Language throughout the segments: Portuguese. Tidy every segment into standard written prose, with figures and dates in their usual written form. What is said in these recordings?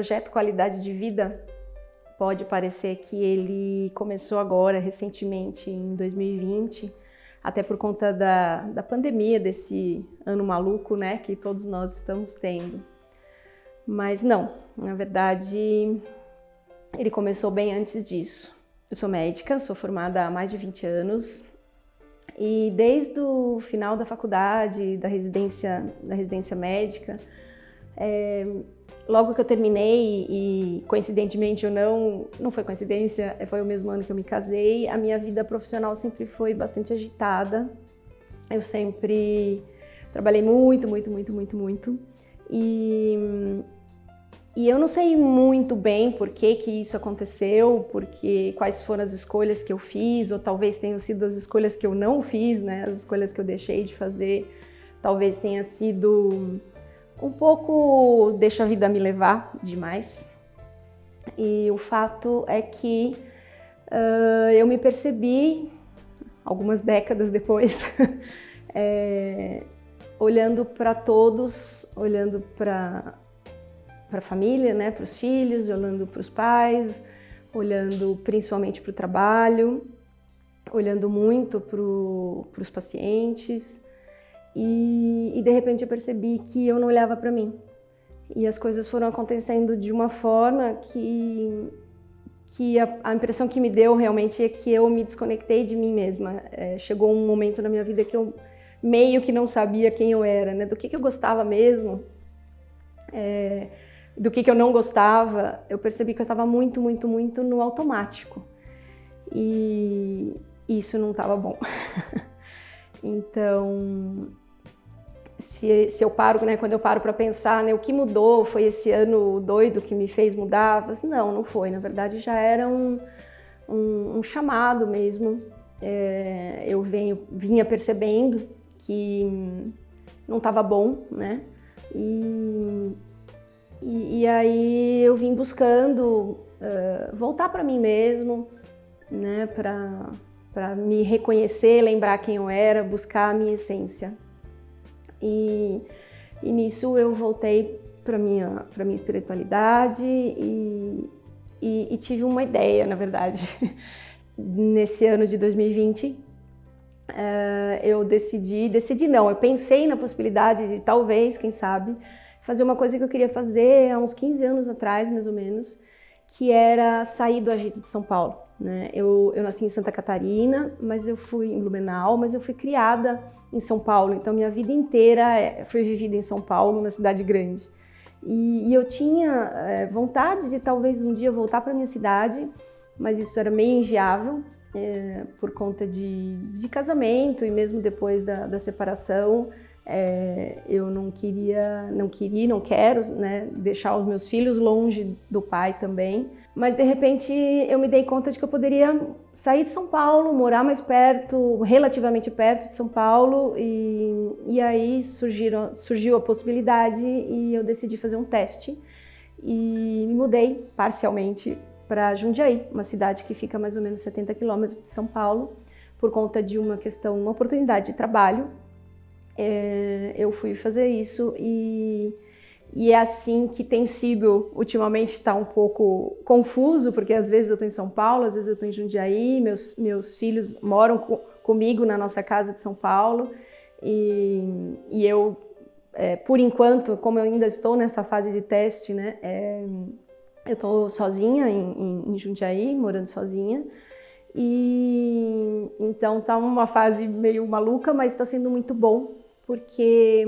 projeto Qualidade de Vida pode parecer que ele começou agora, recentemente, em 2020, até por conta da pandemia, desse ano maluco, né, que todos nós estamos tendo. Mas não, na verdade, ele começou bem antes disso. Eu sou médica, sou formada há mais de 20 anos e desde o final da faculdade, da residência médica, logo que eu terminei e coincidentemente ou não foi coincidência, foi o mesmo ano que eu me casei, a minha vida profissional sempre foi bastante agitada. Eu sempre trabalhei muito e eu não sei muito bem por que isso aconteceu, quais foram as escolhas que eu fiz, ou talvez tenham sido as escolhas que eu não fiz, né? As escolhas que eu deixei de fazer, talvez tenha sido um pouco deixa a vida me levar demais. E o fato é que eu me percebi, algumas décadas depois, olhando para todos, olhando para a família, né, para os filhos, olhando para os pais, olhando principalmente para o trabalho, olhando muito para os pacientes e de repente eu percebi que eu não olhava para mim e as coisas foram acontecendo de uma forma que a impressão que me deu realmente é que eu me desconectei de mim mesma. Chegou um momento na minha vida que eu meio que não sabia quem eu era, né, do que eu gostava mesmo. Do que eu não gostava, eu percebi que eu estava muito no automático e isso não estava bom. Então, se eu paro, né, quando eu paro para pensar, né, o que mudou, foi esse ano doido que me fez mudar? Mas não foi, na verdade já era um chamado mesmo. Eu vinha percebendo que não estava bom, né? E aí eu vim buscando voltar para mim mesmo, né, para me reconhecer, lembrar quem eu era, buscar a minha essência. E nisso eu voltei para minha espiritualidade e tive uma ideia, na verdade. Nesse ano de 2020, eu eu pensei na possibilidade de talvez, quem sabe, fazer uma coisa que eu queria fazer há uns 15 anos atrás, mais ou menos, que era sair do agito de São Paulo, né? Eu nasci em Santa Catarina, mas eu fui em Blumenau, mas eu fui criada em São Paulo, então minha vida inteira foi vivida em São Paulo, na cidade grande. E eu tinha vontade de talvez um dia voltar para minha cidade, mas isso era meio inviável por conta de casamento e mesmo depois da separação. Eu não quero, né, deixar os meus filhos longe do pai também, mas de repente eu me dei conta de que eu poderia sair de São Paulo, morar mais perto, relativamente perto de São Paulo, e aí surgiu a possibilidade e eu decidi fazer um teste e me mudei parcialmente para Jundiaí, uma cidade que fica mais ou menos 70 quilômetros de São Paulo, por conta de uma oportunidade de trabalho. Eu fui fazer isso e é assim que tem sido. Ultimamente está um pouco confuso, porque às vezes eu estou em São Paulo, às vezes eu estou em Jundiaí, meus filhos moram comigo na nossa casa de São Paulo e eu, por enquanto, como eu ainda estou nessa fase de teste, né, eu estou sozinha em Jundiaí, morando sozinha. E então tá uma fase meio maluca, mas está sendo muito bom, porque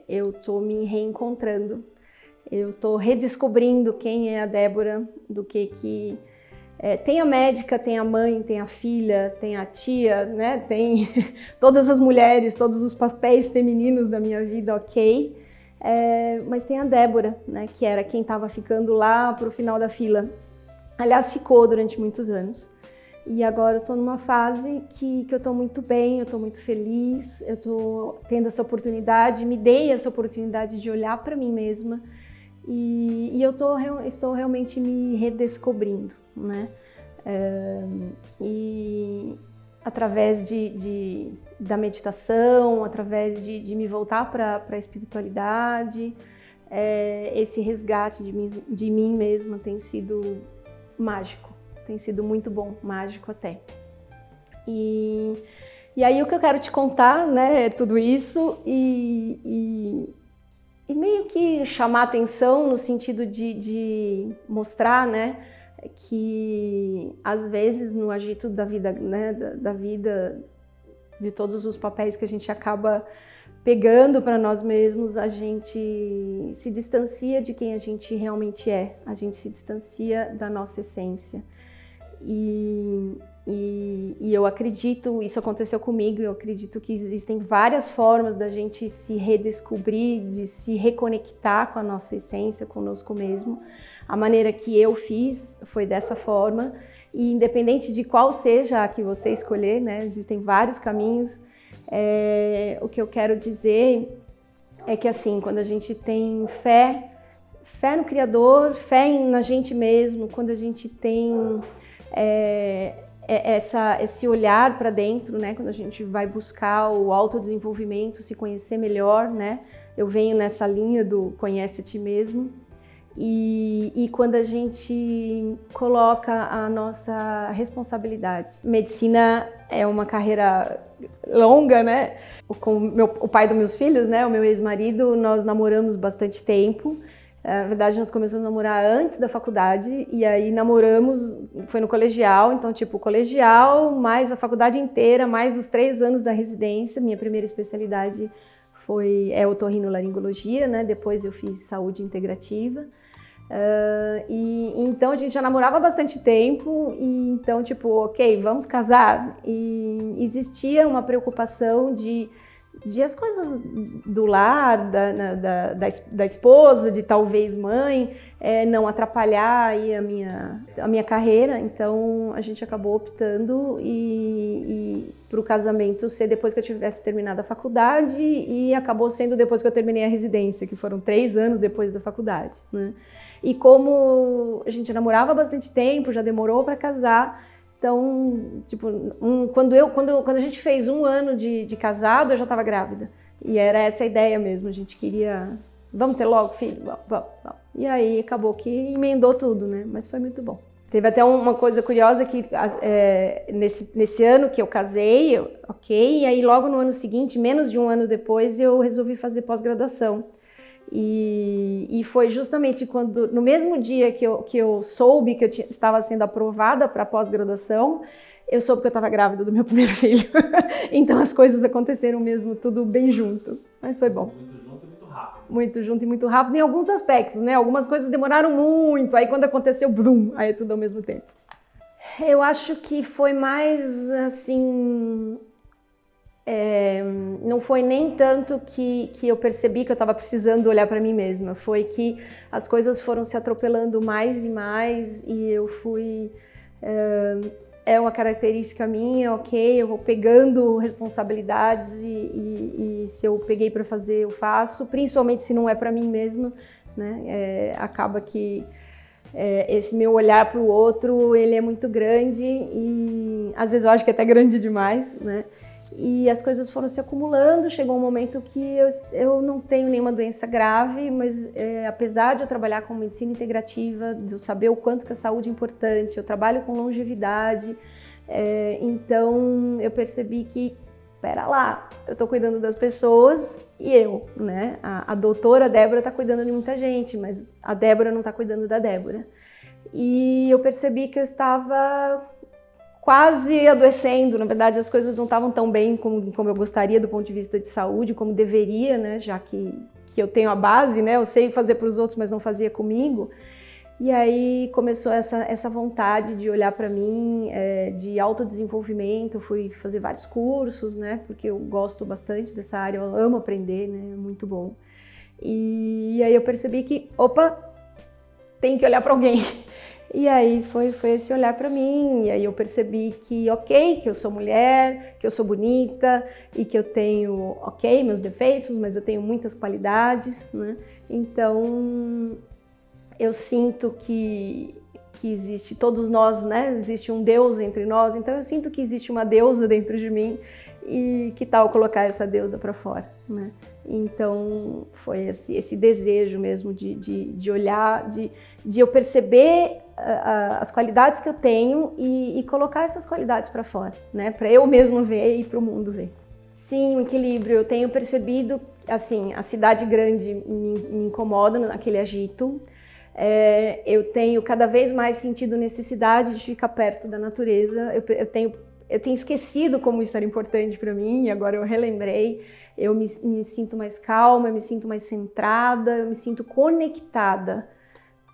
eu tô me reencontrando, eu tô redescobrindo quem é a Débora, do que tem a médica, tem a mãe, tem a filha, tem a tia, né? Tem todas as mulheres, todos os papéis femininos da minha vida, ok? Mas tem a Débora, né? Que era quem estava ficando lá pro final da fila. Aliás, ficou durante muitos anos. E agora eu estou numa fase que eu estou muito bem, eu estou muito feliz, eu estou tendo essa oportunidade, me dei essa oportunidade de olhar para mim mesma e eu estou realmente me redescobrindo, né? E através da meditação, através de me voltar para a espiritualidade, esse resgate de mim mesma tem sido mágico, tem sido muito bom, mágico até. E aí o que eu quero te contar, né, é tudo isso e meio que chamar atenção no sentido de mostrar, né, que às vezes no agito da vida, né, da vida, de todos os papéis que a gente acaba pegando para nós mesmos, a gente se distancia de quem a gente realmente é, a gente se distancia da nossa essência. E eu acredito, isso aconteceu comigo, eu acredito que existem várias formas da gente se redescobrir, de se reconectar com a nossa essência, conosco mesmo. A maneira que eu fiz foi dessa forma, e independente de qual seja a que você escolher, né, existem vários caminhos. O que eu quero dizer é que assim, quando a gente tem fé no Criador, fé na gente mesmo, quando a gente tem esse olhar para dentro, né? Quando a gente vai buscar o autodesenvolvimento, se conhecer melhor, né? Eu venho nessa linha do conhece a ti mesmo. E quando a gente coloca a nossa responsabilidade. Medicina é uma carreira longa, né? Com o pai dos meus filhos, né? O meu ex-marido, nós namoramos bastante tempo. Na verdade, nós começamos a namorar antes da faculdade e aí namoramos, foi no colegial, então tipo colegial, mais a faculdade inteira, mais os 3 anos da residência. Minha primeira especialidade é otorrinolaringologia, né? Depois eu fiz saúde integrativa. Então a gente já namorava há bastante tempo e então tipo, ok, vamos casar. E existia uma preocupação de as coisas do lar, da esposa, de talvez mãe, não atrapalhar aí a minha carreira. Então a gente acabou optando para o casamento ser depois que eu tivesse terminado a faculdade e acabou sendo depois que eu terminei a residência, que foram 3 anos depois da faculdade, né? E como a gente namorava há bastante tempo, já demorou para casar. Então, tipo, quando a gente fez 1 ano de casado, eu já estava grávida. E era essa a ideia mesmo, a gente queria, vamos ter logo filho? Vamos. E aí acabou que emendou tudo, né? Mas foi muito bom. Teve até uma coisa curiosa que nesse ano que eu casei, ok, e aí logo no ano seguinte, menos de 1 ano depois, eu resolvi fazer pós-graduação. E foi justamente quando, no mesmo dia que eu soube que eu estava sendo aprovada para pós-graduação, eu soube que eu estava grávida do meu primeiro filho. Então as coisas aconteceram mesmo, tudo bem junto. Mas foi bom. Muito junto e muito rápido. Muito junto e muito rápido em alguns aspectos, né? Algumas coisas demoraram muito, aí quando aconteceu, brum, aí é tudo ao mesmo tempo. Eu acho que foi mais assim... não foi nem tanto que eu percebi que eu estava precisando olhar para mim mesma, foi que as coisas foram se atropelando mais e mais e eu fui... É uma característica minha, ok, eu vou pegando responsabilidades e se eu peguei para fazer, eu faço, principalmente se não é para mim mesma, né? Acaba que esse meu olhar para o outro, ele é muito grande e às vezes eu acho que é até grande demais, né? E as coisas foram se acumulando, chegou um momento que eu não tenho nenhuma doença grave, mas apesar de eu trabalhar com medicina integrativa, de eu saber o quanto que a saúde é importante, eu trabalho com longevidade, então eu percebi que, pera lá, eu estou cuidando das pessoas e eu, né? A doutora Débora está cuidando de muita gente, mas a Débora não está cuidando da Débora. E eu percebi que eu estava... quase adoecendo, na verdade as coisas não estavam tão bem como eu gostaria do ponto de vista de saúde, como deveria, né, já que eu tenho a base, né, eu sei fazer para os outros, mas não fazia comigo. E aí começou essa vontade de olhar para mim, de autodesenvolvimento, eu fui fazer vários cursos, né, porque eu gosto bastante dessa área, eu amo aprender, né, é muito bom. E aí eu percebi que, opa, tem que olhar para alguém. E aí foi esse olhar para mim, e aí eu percebi que, ok, que eu sou mulher, que eu sou bonita e que eu tenho, ok, meus defeitos, mas eu tenho muitas qualidades, né? Então, eu sinto que existe, todos nós, né? Existe um Deus entre nós, então eu sinto que existe uma deusa dentro de mim E que tal colocar essa deusa para fora, né? Então foi esse desejo mesmo de olhar, de eu perceber as qualidades que eu tenho e colocar essas qualidades para fora, né? Para eu mesmo ver e para o mundo ver. Sim, o equilíbrio. Eu tenho percebido, assim, a cidade grande me incomoda naquele agito. Eu tenho cada vez mais sentido necessidade de ficar perto da natureza. Eu tenho esquecido como isso era importante para mim e agora eu relembrei. Eu me sinto mais calma, eu me sinto mais centrada, eu me sinto conectada,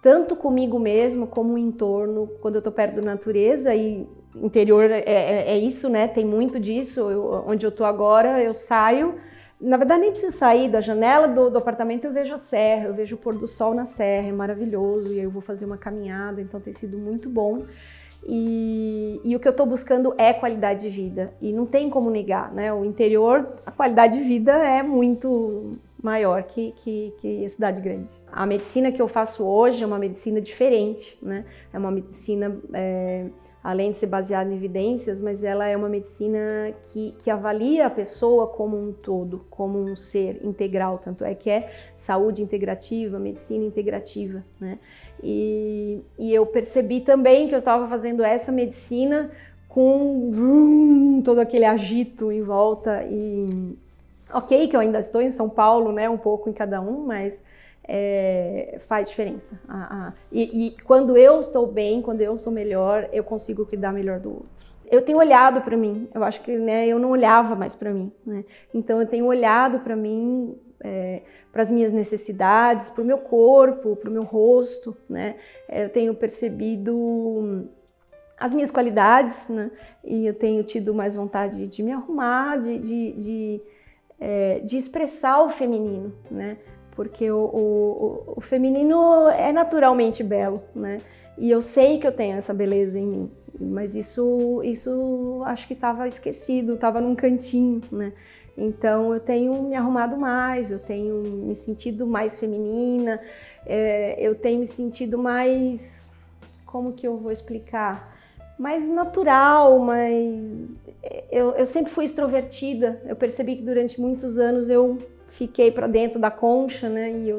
tanto comigo mesma como o entorno, quando eu estou perto da natureza. E interior é isso, né? Tem muito disso. Onde eu estou agora, eu saio. Na verdade, nem preciso sair da janela do apartamento, eu vejo a serra, eu vejo o pôr do sol na serra, é maravilhoso. E aí eu vou fazer uma caminhada, então tem sido muito bom. E o que eu estou buscando é qualidade de vida, e não tem como negar, né? O interior, a qualidade de vida é muito maior que a cidade grande. A medicina que eu faço hoje é uma medicina diferente, né? É uma medicina, além de ser baseada em evidências, mas ela é uma medicina que avalia a pessoa como um todo, como um ser integral, tanto é que é saúde integrativa, medicina integrativa, né? E eu percebi também que eu estava fazendo essa medicina com todo aquele agito em volta. E ok, que eu ainda estou em São Paulo, né, um pouco em cada um, mas faz diferença. E quando eu estou bem, quando eu sou melhor, eu consigo cuidar melhor do outro. Eu tenho olhado para mim, eu acho que, né, eu não olhava mais para mim, né? Então eu tenho olhado para mim, para as minhas necessidades, para o meu corpo, para o meu rosto, né? Eu tenho percebido as minhas qualidades, né? E eu tenho tido mais vontade de me arrumar, de expressar o feminino, né? Porque o feminino é naturalmente belo, né? E eu sei que eu tenho essa beleza em mim, mas isso acho que estava esquecido, estava num cantinho, né? Então eu tenho me arrumado mais, eu tenho me sentido mais feminina, eu tenho me sentido mais, como que eu vou explicar? Mais natural, mas eu sempre fui extrovertida. Eu percebi que durante muitos anos eu fiquei para dentro da concha, né? E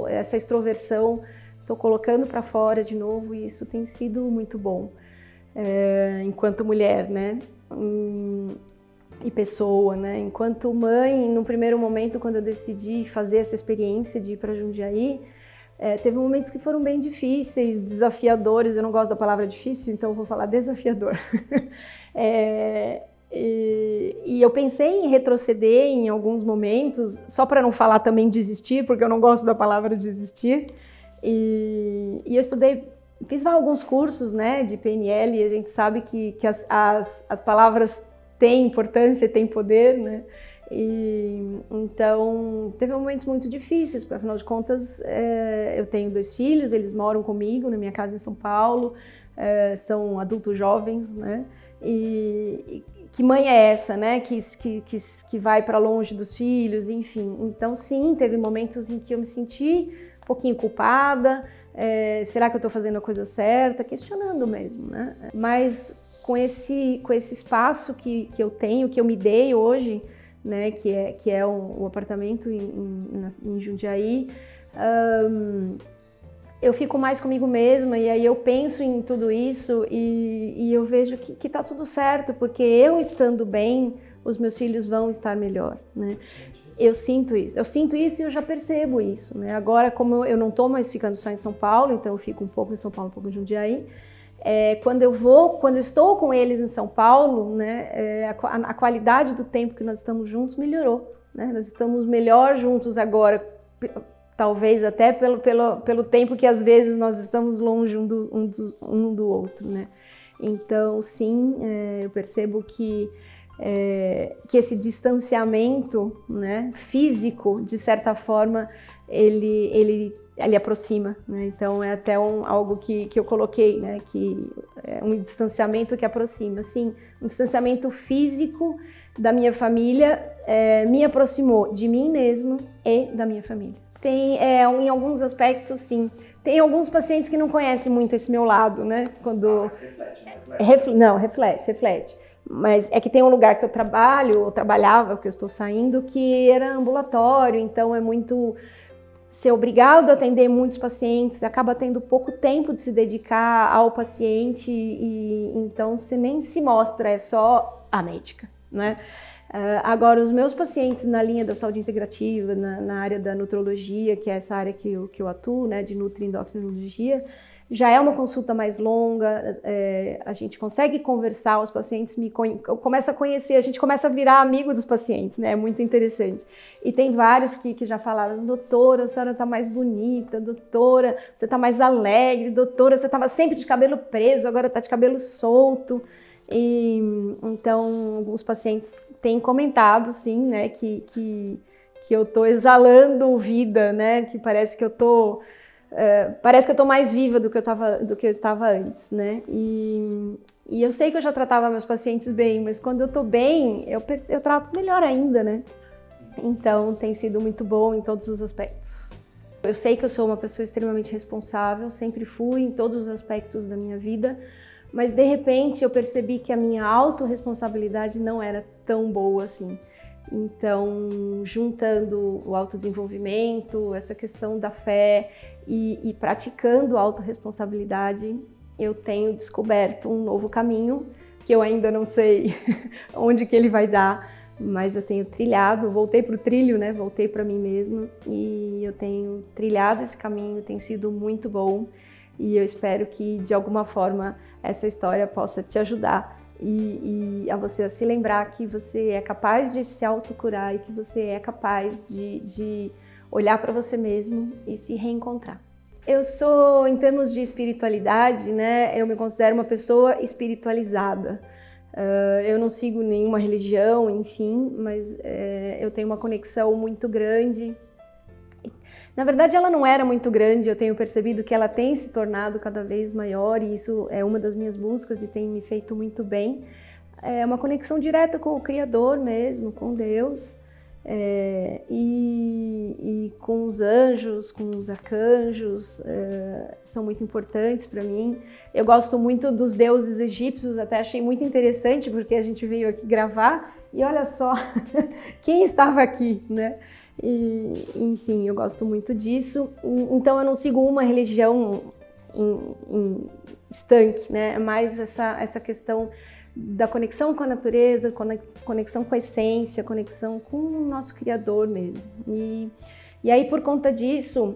essa extroversão, estou colocando para fora de novo, e isso tem sido muito bom, enquanto mulher, né? E pessoa, né? Enquanto mãe, no primeiro momento, quando eu decidi fazer essa experiência de ir para Jundiaí, teve momentos que foram bem difíceis, desafiadores. Eu não gosto da palavra difícil, então eu vou falar desafiador. E eu pensei em retroceder em alguns momentos, só para não falar também desistir, porque eu não gosto da palavra desistir. E eu estudei, fiz alguns cursos, né, de PNL, e a gente sabe que as palavras têm importância, têm poder, né? Então, teve momentos muito difíceis, porque afinal de contas, eu tenho 2 filhos, eles moram comigo na minha casa em São Paulo, são adultos jovens, né? E que mãe é essa, né? Que vai para longe dos filhos, enfim. Então, sim, teve momentos em que eu me senti um pouquinho culpada. Será que eu estou fazendo a coisa certa? Questionando mesmo, né? Mas com esse espaço que eu tenho, que eu me dei hoje, né, que é um apartamento em Jundiaí, eu fico mais comigo mesma, e aí eu penso em tudo isso e eu vejo que está tudo certo, porque eu estando bem, os meus filhos vão estar melhor, né? Eu sinto isso e eu já percebo isso, né? Agora, como eu não estou mais ficando só em São Paulo, então eu fico um pouco em São Paulo, um pouco em Jundiaí. Quando eu estou com eles em São Paulo, né, a qualidade do tempo que nós estamos juntos melhorou, né? Nós estamos melhor juntos agora, talvez até pelo tempo que às vezes nós estamos longe um do outro, né? Então, sim, eu percebo que esse distanciamento, né, físico, de certa forma, ele aproxima, né? Então é até algo que eu coloquei, né? Que é um distanciamento que aproxima. Sim, um distanciamento físico da minha família me aproximou de mim mesmo e da minha família. Tem, em alguns aspectos, sim. Tem alguns pacientes que não conhecem muito esse meu lado, né? Quando reflete. Mas é que tem um lugar que eu trabalho, ou trabalhava, porque eu estou saindo, que era ambulatório, então é muito... ser obrigado a atender muitos pacientes, acaba tendo pouco tempo de se dedicar ao paciente e então você nem se mostra, é só a médica, né? Agora, os meus pacientes na linha da saúde integrativa, na área da nutrologia, que é essa área que eu atuo, né, de nutri-endocrinologia, já é uma consulta mais longa, a gente consegue conversar, os pacientes começam a conhecer, a gente começa a virar amigo dos pacientes, né? É muito interessante. E tem vários que já falaram, doutora, a senhora está mais bonita, doutora, você está mais alegre, doutora, você estava sempre de cabelo preso, agora está de cabelo solto. E, então, alguns pacientes têm comentado, sim, né, que eu estou exalando vida, né, que parece que eu estou... parece que eu estou mais viva do que eu estava antes, né? E eu sei que eu já tratava meus pacientes bem, mas quando eu estou bem, eu trato melhor ainda, né? Então tem sido muito bom em todos os aspectos. Eu sei que eu sou uma pessoa extremamente responsável, sempre fui em todos os aspectos da minha vida, mas de repente eu percebi que a minha autorresponsabilidade não era tão boa assim. Então, juntando o autodesenvolvimento, essa questão da fé e praticando a autorresponsabilidade, eu tenho descoberto um novo caminho, que eu ainda não sei onde que ele vai dar, mas eu tenho trilhado, voltei para o trilho, né? Voltei para mim mesma e eu tenho trilhado esse caminho, tem sido muito bom e eu espero que de alguma forma essa história possa te ajudar e a você se lembrar que você é capaz de se autocurar e que você é capaz de olhar para você mesmo e se reencontrar. Eu sou, em termos de espiritualidade, né, eu me considero uma pessoa espiritualizada. Eu não sigo nenhuma religião, enfim, mas eu tenho uma conexão muito grande. Na verdade, ela não era muito grande, eu tenho percebido que ela tem se tornado cada vez maior e isso é uma das minhas buscas e tem me feito muito bem. É uma conexão direta com o Criador mesmo, com Deus, e com os anjos, com os arcanjos, são muito importantes para mim. Eu gosto muito dos deuses egípcios, até achei muito interessante porque a gente veio aqui gravar e olha só quem estava aqui, né? E, enfim, eu gosto muito disso. Então eu não sigo uma religião em estanque, né? É mais essa questão da conexão com a natureza, conexão com a essência, conexão com o nosso Criador mesmo. E aí, por conta disso,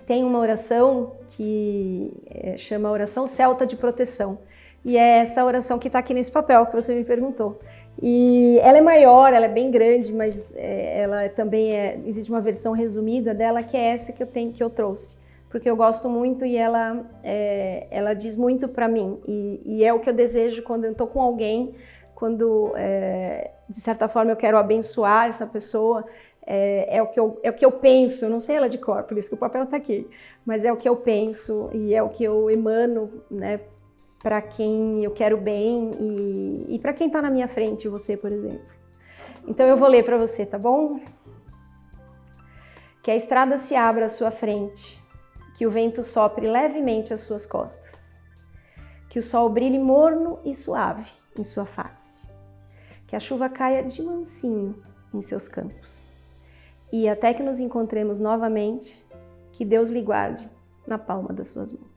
tem uma oração que chama Oração Celta de Proteção. E é essa oração que está aqui nesse papel que você me perguntou. E ela é maior, ela é bem grande, mas ela também existe uma versão resumida dela que é essa que eu trouxe, porque eu gosto muito e ela diz muito para mim e é o que eu desejo quando eu estou com alguém, quando de certa forma eu quero abençoar essa pessoa, é o que eu penso, eu não sei ela de cor, por isso que o papel está aqui, mas é o que eu penso e é o que eu emano, né? Para quem eu quero bem e para quem está na minha frente, você, por exemplo. Então eu vou ler para você, tá bom? Que a estrada se abra à sua frente, que o vento sopre levemente às suas costas, que o sol brilhe morno e suave em sua face, que a chuva caia de mansinho em seus campos. E até que nos encontremos novamente, que Deus lhe guarde na palma das suas mãos.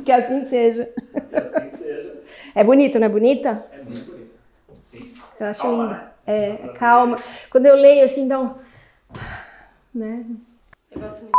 Que assim seja. Que assim seja. É bonito, não é bonita? É muito bonito. Sim. Eu acho Calma, linda. né? Calma. Quando eu leio assim, então, né? Eu gosto muito.